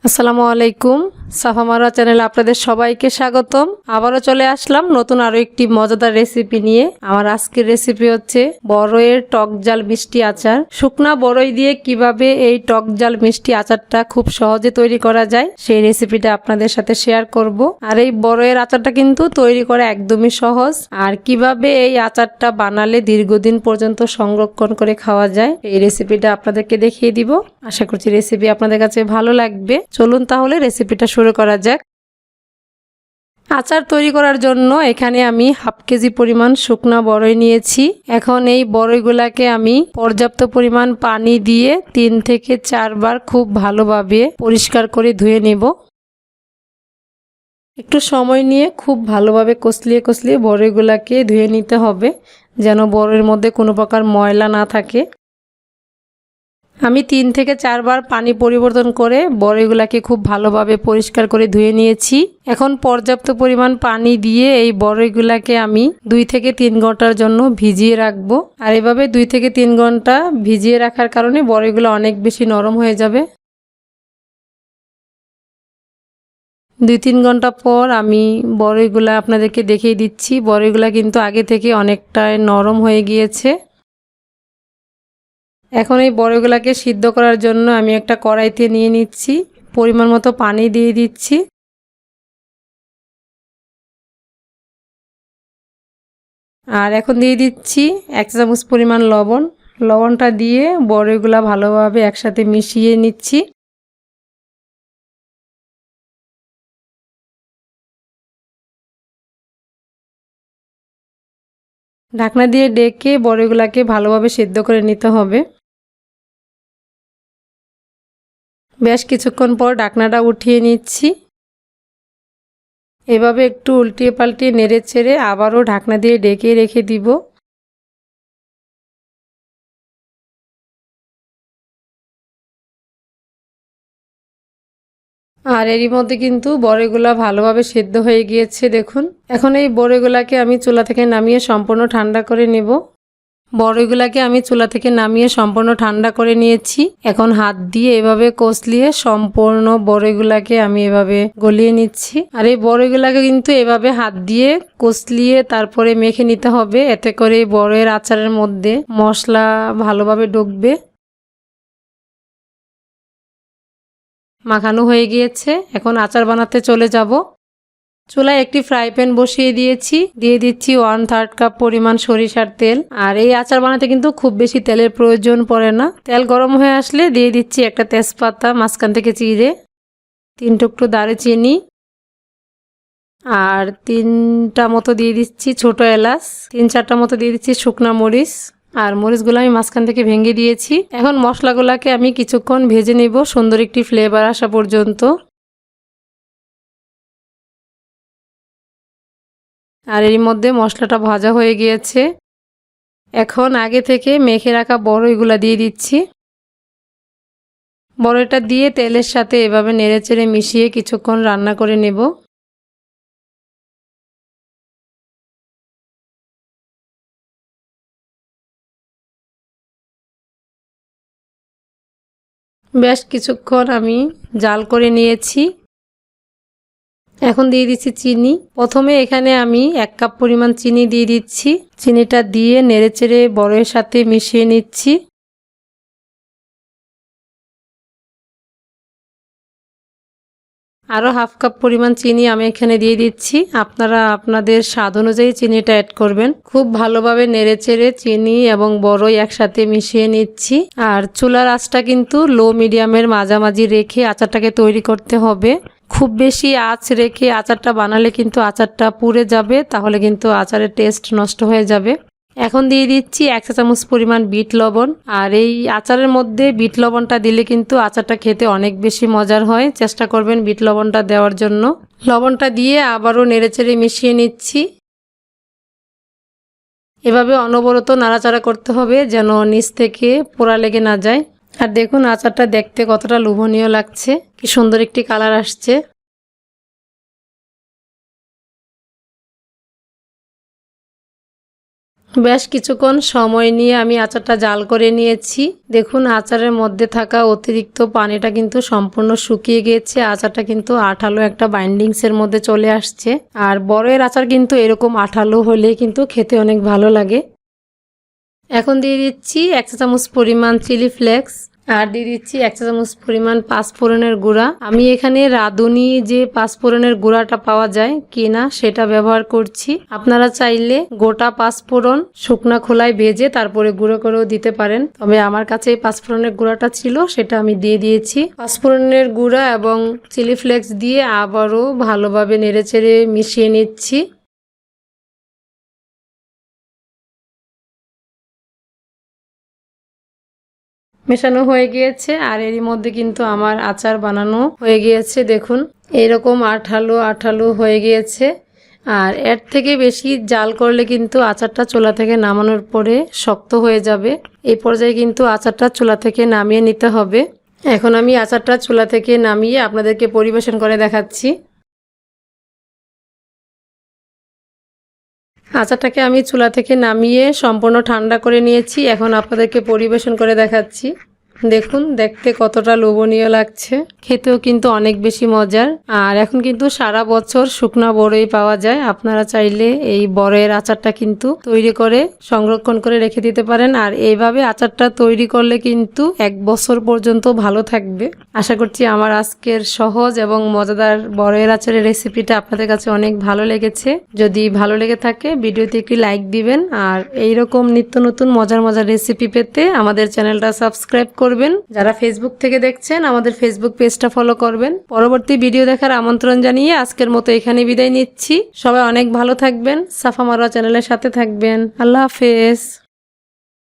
আসসালামু আলাইকুম। সাফা মারওয়া চ্যানেলে আপনাদের সবাইকে স্বাগতম। আবারও চলে আসলাম নতুন আরো একটি মজাদার রেসিপি নিয়ে। আমার আজকের রেসিপি হচ্ছে বড়ইয়ের টক ঝাল মিষ্টি আচার। শুকনা বড়ই দিয়ে কিভাবে এই টক ঝাল মিষ্টি আচারটা খুব সহজে তৈরি করা যায় সেই রেসিপিটা আপনাদের সাথে শেয়ার করব। আর এই বড়ইয়ের আচারটা কিন্তু তৈরি করা একদমই সহজ। আর কিভাবে এই আচারটা বানালে দীর্ঘদিন পর্যন্ত সংরক্ষণ করে খাওয়া যায় এই রেসিপিটা আপনাদেরকে দেখিয়ে দিব। আশা করছি রেসিপি আপনাদের কাছে ভালো লাগবে। চলুন তাহলে রেসিপিটা শুরু করা যাক। আচার তৈরি করার জন্য এখানে আমি হাফ কেজি পরিমাণ শুকনা বড়ই নিয়েছি। এখন এই বড়ইগুলাকে আমি পর্যাপ্ত পরিমাণ পানি দিয়ে 3 থেকে 4 বার খুব ভালোভাবে পরিষ্কার করে ধুয়ে নেব। একটু সময় নিয়ে খুব ভালোভাবে কষলিয়ে বড়ইগুলাকে ধুয়ে নিতে হবে, যেন বড়ইয়ের মধ্যে কোনো প্রকার ময়লা না থাকে। আমি 3 থেকে 4 বার পানি পরিবর্তন করে বড়ইগুলাকে খুব ভালোভাবে পরিষ্কার করে ধুয়ে নিয়েছি। এখন পর্যাপ্ত পরিমাণ পানি দিয়ে এই বড়ইগুলাকে আমি 2 থেকে 3 ঘন্টার জন্য ভিজিয়ে রাখবো। আর এভাবে 2 থেকে 3 ঘন্টা ভিজিয়ে রাখার কারণে বড়ইগুলো অনেক বেশি নরম হয়ে যাবে। 2-3 ঘন্টা পর আমি বড়ইগুলা আপনাদেরকে দেখিয়ে দিচ্ছি। বড়ইগুলা কিন্তু আগে থেকে অনেকটাই নরম হয়ে গিয়েছে। এখন এই বড়ইগুলাকে সিদ্ধ করার জন্য আমি একটা কড়াইতে নিয়ে নিচ্ছি, পরিমাণ মতো পানি দিয়ে দিচ্ছি। আর এখন দিয়ে দিচ্ছি 1 চামচ পরিমাণ লবণ। লবণটা দিয়ে বড়ইগুলা ভালোভাবে একসাথে মিশিয়ে নিচ্ছি। ঢাকনা দিয়ে ডেকে বড়ইগুলাকে ভালোভাবে সিদ্ধ করে নিতে হবে। বেশ কিছুক্ষণ পর ঢাকনাটা উঠিয়ে নিচ্ছি। এভাবে একটু উল্টিয়ে পাল্টিয়ে নেড়ে চেড়ে আবারও ঢাকনা দিয়ে ডেকে রেখে দিব। আর এরই মধ্যে কিন্তু বড়ইগুলা ভালোভাবে সেদ্ধ হয়ে গিয়েছে দেখুন। এখন এই বড়ইগুলাকে আমি চুলা থেকে নামিয়ে সম্পূর্ণ ঠান্ডা করে নেব। বড়ইগুলাকে আমি চুলা থেকে নামিয়ে সম্পূর্ণ ঠান্ডা করে নিয়েছি। এখন হাত দিয়ে এভাবে কষলিয়ে সম্পূর্ণ বড়ইগুলাকে আমি এভাবে গলিয়ে নিচ্ছি। আর এই বড়ইগুলাকে কিন্তু এভাবে হাত দিয়ে কষলিয়ে তারপরে মেখে নিতে হবে, এতে করে বড়ইয়ের আচারের মধ্যে মশলা ভালোভাবে ঢুকবে। মাখানো হয়ে গিয়েছে, এখন আচার বানাতে চলে যাব। চুলায় একটি ফ্রাই প্যান বসিয়ে দিয়েছি, দিয়ে দিচ্ছি 1/3 কাপ পরিমাণ সরিষার তেল। আর এই আচার বানাতে কিন্তু খুব বেশি তেলের প্রয়োজন পড়ে না। তেল গরম হয়ে আসলে দিয়ে দিচ্ছি একটা তেজপাতা মাঝখান থেকে চিড়ে, 3 টুকরো দারুচিনি, আর 3টা মতো দিয়ে দিচ্ছি ছোট এলাচ, 3-4টা মতো দিয়ে দিচ্ছি শুকনা মরিচ। আর মরিচগুলো আমি মাঝখান থেকে ভেঙে দিয়েছি। এখন মশলাগুলোকে আমি কিছুক্ষণ ভেজে নেব সুন্দর একটি ফ্লেভার আসা পর্যন্ত। আর এর মধ্যে মশলাটা ভাজা হয়ে গিয়েছে। এখন আগে থেকে মেখে রাখা বড়ইগুলা দিয়ে দিচ্ছি। বড়ইটা দিয়ে তেলের সাথে এভাবে নেড়েচেড়ে মিশিয়ে কিছুক্ষণ রান্না করে নেব। বেশ কিছুক্ষণ আমি জাল করে নিয়েছি। এখন দিয়ে দিচ্ছি চিনি। প্রথমে এখানে আমি 1 কাপ পরিমাণ চিনি দিয়ে দিচ্ছি। চিনিটা দিয়ে নেড়েচেড়ে বড়ইয়ের সাথে মিশিয়ে নিচ্ছি। আরও 1/2 কাপ পরিমাণ চিনি আমি এখানে দিয়ে দিচ্ছি। আপনারা আপনাদের স্বাদ অনুযায়ী চিনিটা অ্যাড করবেন। খুব ভালোভাবে নেড়েচেড়ে চিনি এবং বড়ই একসাথে মিশিয়ে নিচ্ছি। আর চুলার আঁচটা কিন্তু লো মিডিয়ামের মাঝামাঝি রেখে আচারটাকে তৈরি করতে হবে। খুব বেশি আঁচ রেখে আচারটা বানালে কিন্তু আচারটা পুড়ে যাবে, তাহলে কিন্তু আচারের টেস্ট নষ্ট হয়ে যাবে। এখন দিয়ে দিচ্ছি 1 চা চামচ পরিমাণ বিট লবণ। আর এই আচারের মধ্যে বিট লবণটা দিলে কিন্তু আচারটা খেতে অনেক বেশি মজার হয়। চেষ্টা করবেন বিট লবণটা দেওয়ার জন্য। লবণটা দিয়ে আবারও নেড়েচেড়ে মিশিয়ে নিচ্ছি। এভাবে অনবরত নাড়াচাড়া করতে হবে যেন নিচ থেকে পোড়া লেগে না যায়। আর দেখুন আচারটা দেখতে কতটা লোভনীয় লাগছে, কি সুন্দর একটি কালার আসছে। বেশ কিছুক্ষণ সময় নিয়ে আমি আচারটা জাল করে নিয়েছি। দেখুন আচারের মধ্যে থাকা অতিরিক্ত পানিটা কিন্তু সম্পূর্ণ শুকিয়ে গিয়েছে। আচারটা কিন্তু আঠালো একটা বাইন্ডিংসের মধ্যে চলে আসছে। আর বড়ের আচার কিন্তু এরকম আঠালো হলে কিন্তু খেতে অনেক ভালো লাগে। এখন দিয়ে দিচ্ছি 1 চা চামচ পরিমাণ চিলি ফ্লেক্স, আর দিয়ে দিচ্ছি 1 চা চামচ পরিমাণ পাঁচফোড়নের গুঁড়া। আমি এখানে রাঁধুনি যে পাঁচফোড়নের গুঁড়াটা পাওয়া যায় কিনা সেটা ব্যবহার করছি। আপনারা চাইলে গোটা পাঁচফোড়ন শুকনা খোলায় ভেজে তারপরে গুঁড়ো করেও দিতে পারেন, তবে আমার কাছে এই পাঁচফোড়নের গুঁড়াটা ছিল, সেটা আমি দিয়ে দিয়েছি। পাঁচফোড়নের গুঁড়া এবং চিলি ফ্লেক্স দিয়ে আবারও ভালোভাবে নেড়েচেড়ে মিশিয়ে নিচ্ছি। মেশানো হয়ে গিয়েছে আর এরই মধ্যে কিন্তু আমার আচার বানানো হয়ে গিয়েছে। দেখুন এরকম আঠালো আঠালো হয়ে গিয়েছে। আর এর থেকে বেশি জাল করলে কিন্তু আচারটা চুলা থেকে নামানোর পরে শক্ত হয়ে যাবে। এই পর্যায়ে কিন্তু আচারটা চুলা থেকে নামিয়ে নিতে হবে। এখন আমি আচারটা চুলা থেকে নামিয়ে আপনাদেরকে পরিবেশন করে দেখাচ্ছি। আচারটাকে আমি চুলা থেকে নামিয়ে সম্পূর্ণ ঠান্ডা করে নিয়েছি। এখন আপনাদেরকে পরিবেশন করে দেখাচ্ছি। দেখুন দেখতে কতটা লোভনীয় লাগছে, খেতেও কিন্তু অনেক বেশি মজার। আর এখন কিন্তু সারা বছর শুকনা বড়ই পাওয়া যায়। আপনারা চাইলে এই বড়ের আচারটা কিন্তু তৈরি করে সংরক্ষণ করে রেখে দিতে পারেন। আর এইভাবে আচারটা তৈরি করলে কিন্তু 1 বছর পর্যন্ত ভালো থাকবে। আশা করছি আমার আজকের সহজ এবং মজাদার বড়ের আচারের রেসিপিটা আপনাদের কাছে অনেক ভালো লেগেছে। যদি ভালো লেগে থাকে ভিডিওতে একটি লাইক দিবেন। আর এইরকম নিত্য নতুন মজার মজার রেসিপি পেতে আমাদের চ্যানেলটা সাবস্ক্রাইব করবেন। যারা ফেসবুক থেকে দেখছেন আমাদের ফেসবুক পেজটা ফলো করবেন। পরবর্তী ভিডিও দেখার আমন্ত্রণ জানিয়ে আজকের মতো এখানে বিদায় নিচ্ছি। সবাই অনেক ভালো থাকবেন, সাফা মারওয়া চ্যানেলের সাথে থাকবেন। আল্লাহ হাফেজ।